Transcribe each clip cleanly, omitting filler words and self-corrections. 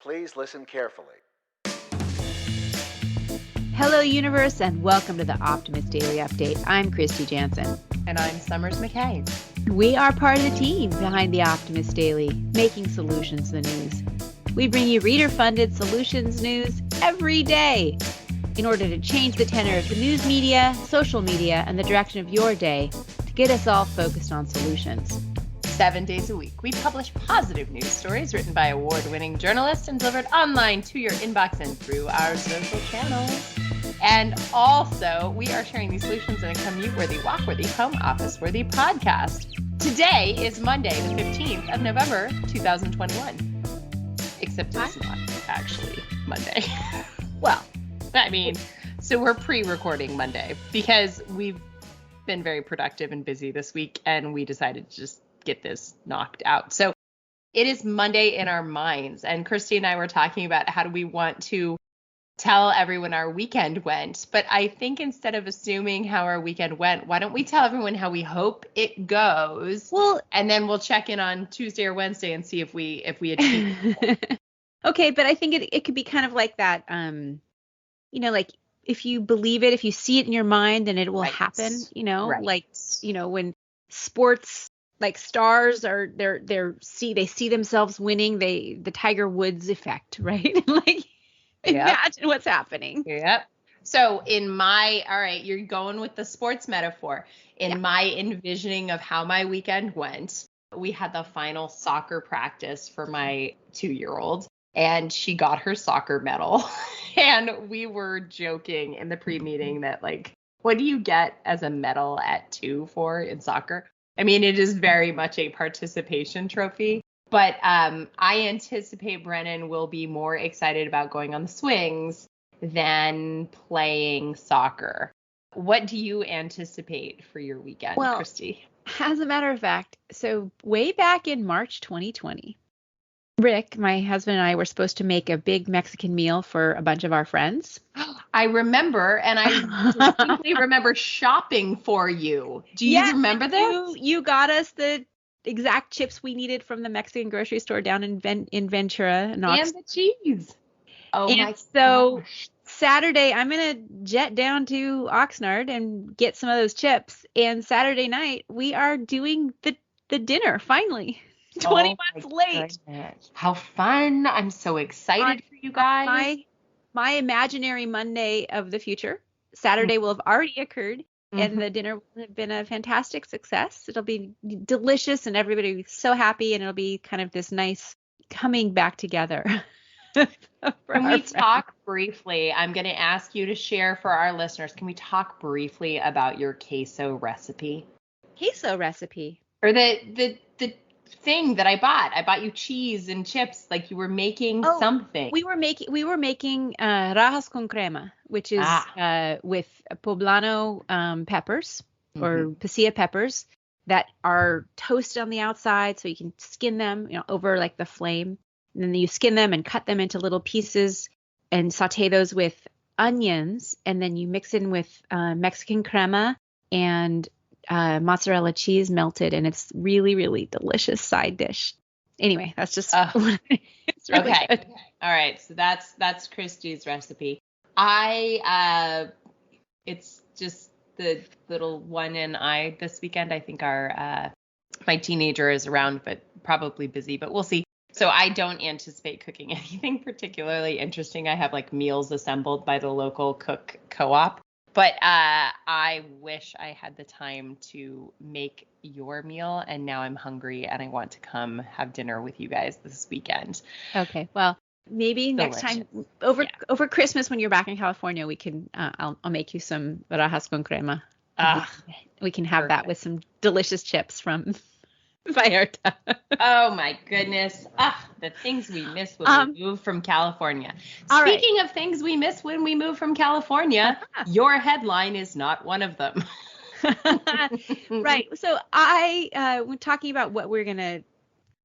Please listen carefully. Hello, universe, and welcome to the Optimist Daily Update. I'm Kristy Jansen. And I'm Summers McKay. We are part of the team behind the Optimist Daily, making solutions the news. We bring you reader-funded solutions news every day in order to change the tenor of the news media, social media, and the direction of your day to get us all focused on solutions. 7 days a week, we publish positive news stories written by award-winning journalists and delivered online to your inbox and through our social channels. And also, we are sharing these solutions in a commute-worthy, walk-worthy, home office-worthy podcast. Today is Monday, the 15th of November, 2021. Except it's not actually Monday. Well, I mean, so we're pre-recording Monday because we've been very productive and busy this week, and we decided to just get this knocked out. So it is Monday in our minds, and Kristy and I were talking about how do we want to tell everyone our weekend went. But I think instead of assuming how our weekend went, why don't we tell everyone how we hope it goes? Well, and then we'll check in on Tuesday or Wednesday and see if we achieve it. Okay, but I think it could be kind of like that, like if you believe it, if you see it in your mind, then it will happen, Right. like, when sports, like stars are they see themselves winning, the Tiger Woods effect, right? Like, imagine what's happening. Yep. So all right, you're going with the sports metaphor. In my envisioning of how my weekend went, we had the final soccer practice for my 2-year-old, and she got her soccer medal. And we were joking in the pre-meeting that, like, what do you get as a medal at 2 for in soccer? I mean, it is very much a participation trophy. But I anticipate Brennan will be more excited about going on the swings than playing soccer. What do you anticipate for your weekend, Kristy? As a matter of fact, so way back in March 2020, Rick, my husband, and I were supposed to make a big Mexican meal for a bunch of our friends. I remember, and I distinctly remember shopping for you. Do you remember this? You got us the exact chips we needed from the Mexican grocery store down in Ventura. And the cheese. Oh, my gosh. Saturday, I'm going to jet down to Oxnard and get some of those chips. And Saturday night, we are doing the dinner, finally. 20 months late. Goodness. How fun. I'm so excited for you guys. My imaginary Monday of the future. Saturday will have already occurred. And the dinner will have been a fantastic success. It'll be delicious and everybody will be so happy. And it'll be kind of this nice coming back together. Can we talk briefly? I'm going to ask you to share for our listeners. Can we talk briefly about your queso recipe? Queso recipe? Or the thing that I bought. I bought you cheese and chips, like you were making something. We were making rajas con crema, which is with poblano peppers or pasilla peppers that are toasted on the outside, so you can skin them, over like the flame. And then you skin them and cut them into little pieces and saute those with onions, and then you mix in with Mexican crema and mozzarella cheese melted, and it's really, really delicious side dish. Anyway, that's just it's really good. All right, so that's Kristy's recipe. It's just the little one and I this weekend. I think my teenager is around, but probably busy, but we'll see. So I don't anticipate cooking anything particularly interesting. I have like meals assembled by the local cook co-op. But I wish I had the time to make your meal, and now I'm hungry and I want to come have dinner with you guys this weekend. Okay, well, maybe next time over Christmas when you're back in California, we can I'll make you some rajas con crema. We can have that with some delicious chips from Vallarta. Oh my goodness. The things we miss when we move from California. Speaking of things we miss when we move from California, your headline is not one of them. Right. So when talking about what we're going to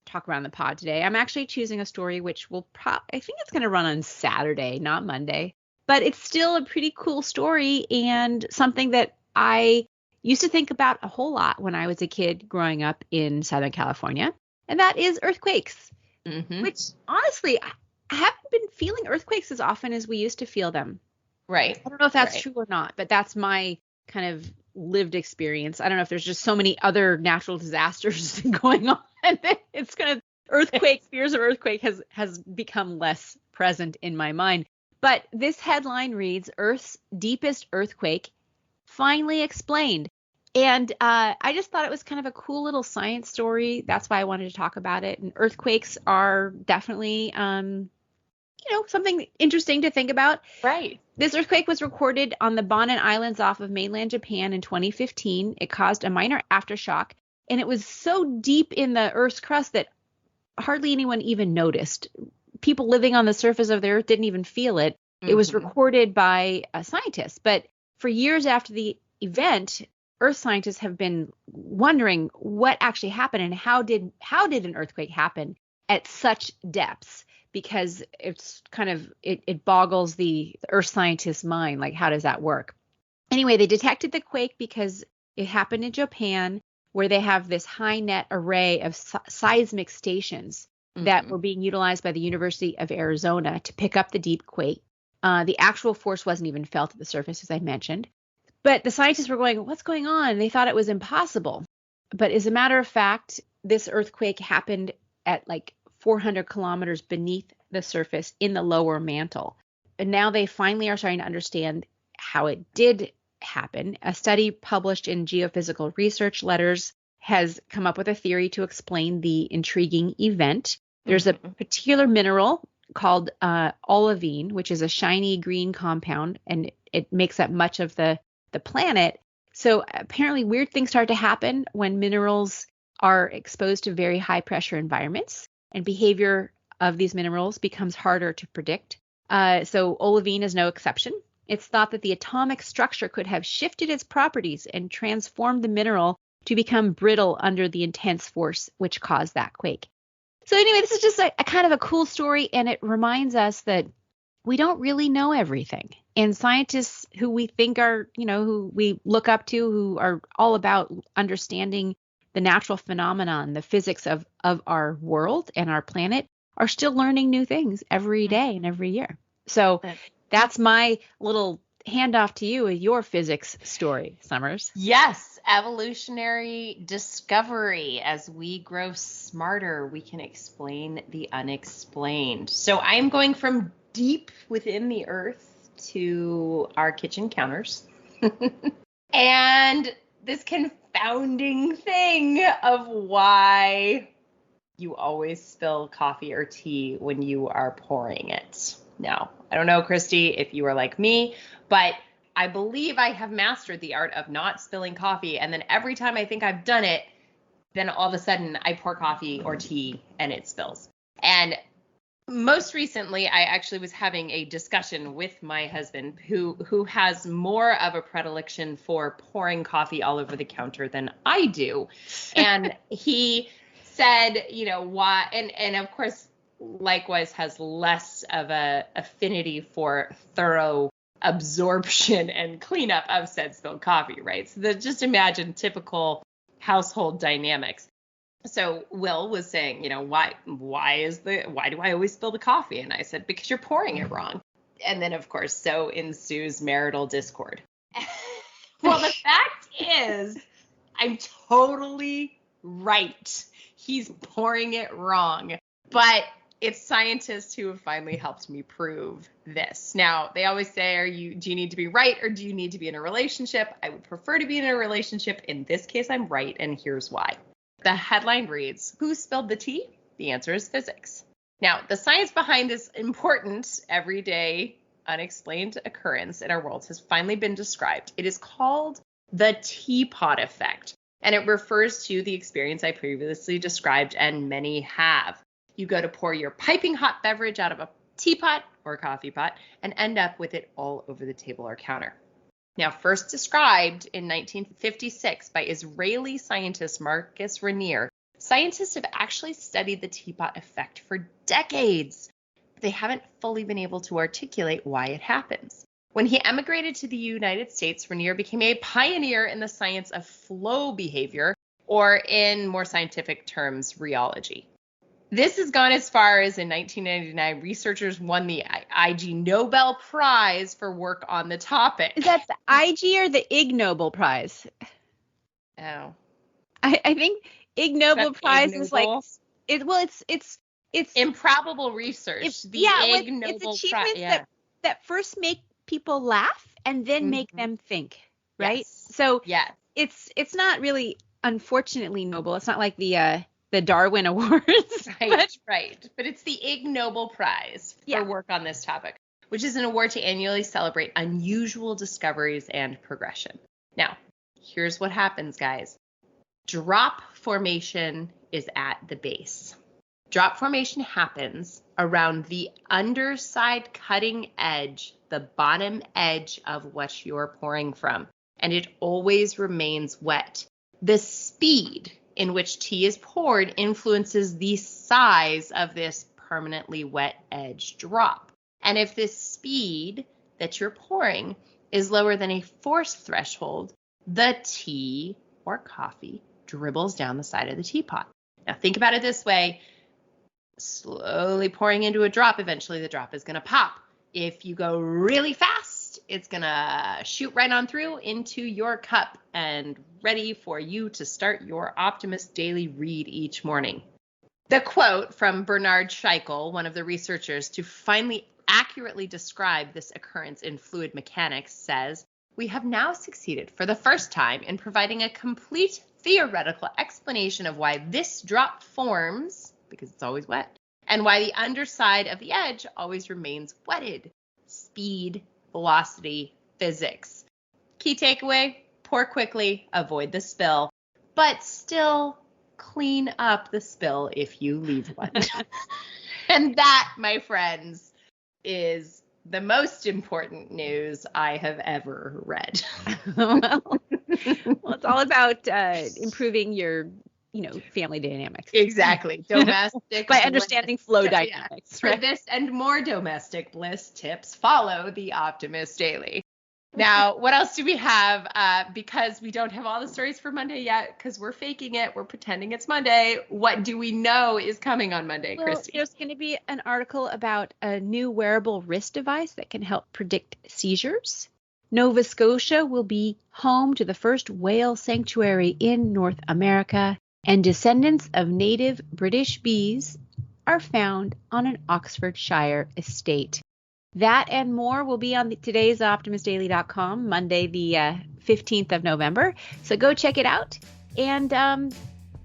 talk about on the pod today, I'm actually choosing a story which will I think it's going to run on Saturday, not Monday. But it's still a pretty cool story and something that I used to think about a whole lot when I was a kid growing up in Southern California, and that is earthquakes, which honestly, I haven't been feeling earthquakes as often as we used to feel them. Right. I don't know if that's Right. true or not, but that's my kind of lived experience. I don't know if there's just so many other natural disasters going on. It's kind of earthquake, fears of earthquake has become less present in my mind. But this headline reads, Earth's deepest earthquake finally explained. And I just thought it was kind of a cool little science story. That's why I wanted to talk about it. And earthquakes are definitely, something interesting to think about. Right. This earthquake was recorded on the Bonin Islands off of mainland Japan in 2015. It caused a minor aftershock, and it was so deep in the Earth's crust that hardly anyone even noticed. People living on the surface of the Earth didn't even feel it. It was recorded by a scientist. But for years after the event, Earth scientists have been wondering what actually happened and how did an earthquake happen at such depths, because it's kind of it boggles the Earth scientist's mind, like how does that work? Anyway, they detected the quake because it happened in Japan, where they have this high net array of seismic stations that were being utilized by the University of Arizona to pick up the deep quake. The actual force wasn't even felt at the surface, as I mentioned. But the scientists were going, what's going on? They thought it was impossible. But as a matter of fact, this earthquake happened at like 400 kilometers beneath the surface in the lower mantle. And now they finally are starting to understand how it did happen. A study published in Geophysical Research Letters has come up with a theory to explain the intriguing event. There's a particular mineral called olivine, which is a shiny green compound, and it makes up much of the planet. So apparently weird things start to happen when minerals are exposed to very high pressure environments, and behavior of these minerals becomes harder to predict. So olivine is no exception. It's thought that the atomic structure could have shifted its properties and transformed the mineral to become brittle under the intense force which caused that quake. So anyway, this is just a kind of a cool story, and it reminds us that we don't really know everything. And scientists who we think are, who we look up to, who are all about understanding the natural phenomenon, the physics of our world and our planet, are still learning new things every day and every year. So that's my little handoff to you with your physics story, Summers. Yes, evolutionary discovery. As we grow smarter, we can explain the unexplained. So I'm going from deep within the earth to our kitchen counters. And this confounding thing of why you always spill coffee or tea when you are pouring it. Now, I don't know, Kristy, if you are like me, but I believe I have mastered the art of not spilling coffee. And then every time I think I've done it, then all of a sudden I pour coffee or tea and it spills. And most recently, I actually was having a discussion with my husband who has more of a predilection for pouring coffee all over the counter than I do. And he said, why? And of course, likewise has less of a affinity for thorough absorption and cleanup of said spilled coffee, right? So just imagine typical household dynamics. So Will was saying, why do I always spill the coffee? And I said, because you're pouring it wrong. And then, of course, so ensues marital discord. Well, the fact is, I'm totally right. He's pouring it wrong. But it's scientists who have finally helped me prove this. Now, they always say, do you need to be right or do you need to be in a relationship? I would prefer to be in a relationship. In this case, I'm right, and here's why. The headline reads, who spilled the tea? The answer is physics. Now, the science behind this important, everyday, unexplained occurrence in our world has finally been described. It is called the Teapot Effect, and it refers to the experience I previously described, and many have. You go to pour your piping hot beverage out of a teapot or coffee pot and end up with it all over the table or counter. Now, first described in 1956 by Israeli scientist Marcus Ranier, scientists have actually studied the teapot effect for decades. But they haven't fully been able to articulate why it happens. When he emigrated to the United States, Ranier became a pioneer in the science of flow behavior, or in more scientific terms, rheology. This has gone as far as in 1999, researchers won the IG Nobel Prize for work on the topic. Is that the IG or the Ig Nobel Prize? Oh. I think Ig Nobel Prize Ig is like Nobel? It's improbable research. It's achievements that first make people laugh and then make them think, right? Yes. So yes. It's not really, unfortunately, Nobel. It's not like the Darwin Awards. Right. But it's the Ig Nobel Prize for work on this topic, which is an award to annually celebrate unusual discoveries and progression. Now, here's what happens, guys. Drop formation is at the base. Drop formation happens around the underside cutting edge, the bottom edge of what you're pouring from, and it always remains wet. The speed in which tea is poured influences the size of this permanently wet edge drop. And if this speed that you're pouring is lower than a force threshold, the tea or coffee dribbles down the side of the teapot. Now think about it this way. Slowly pouring into a drop, eventually the drop is going to pop. If you go really fast, it's going to shoot right on through into your cup and ready for you to start your Optimist Daily read each morning. The quote from Bernard Scheikel, one of the researchers, to finally accurately describe this occurrence in fluid mechanics says, "We have now succeeded for the first time in providing a complete theoretical explanation of why this drop forms, because it's always wet, and why the underside of the edge always remains wetted. Speed, velocity, physics. Key takeaway, pour quickly, avoid the spill, but still clean up the spill if you leave one." And that, my friends, is the most important news I have ever read. Well, it's all about improving your family dynamics. Exactly. Domestic by understanding flow dynamics. For this and more domestic bliss tips, follow the Optimist Daily. Now, what else do we have? Because we don't have all the stories for Monday yet, because we're faking it. We're pretending it's Monday. What do we know is coming on Monday, Kristy? There's going to be an article about a new wearable wrist device that can help predict seizures. Nova Scotia will be home to the first whale sanctuary in North America, and descendants of native British bees are found on an Oxfordshire estate. That and more will be on today's OptimistDaily.com, Monday, the 15th of November. So go check it out. And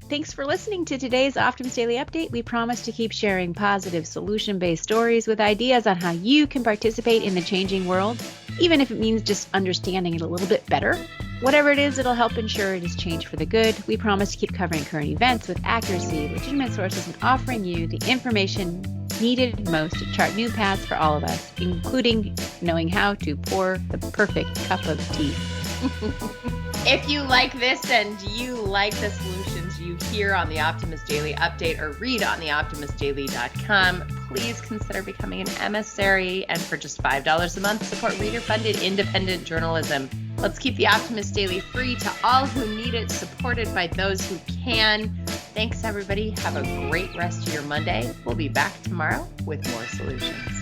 thanks for listening to today's Optimist Daily Update. We promise to keep sharing positive, solution-based stories with ideas on how you can participate in the changing world, even if it means just understanding it a little bit better. Whatever it is, it'll help ensure it is changed for the good. We promise to keep covering current events with accuracy, legitimate sources, and offering you the information needed most to chart new paths for all of us, including knowing how to pour the perfect cup of tea. If you like this and you like the solutions you hear on the Optimist Daily Update or read on the OptimistDaily.com, please consider becoming an emissary, and for just $5 a month, support reader-funded independent journalism. Let's keep the Optimist Daily free to all who need it, supported by those who can. Thanks, everybody. Have a great rest of your Monday. We'll be back tomorrow with more solutions.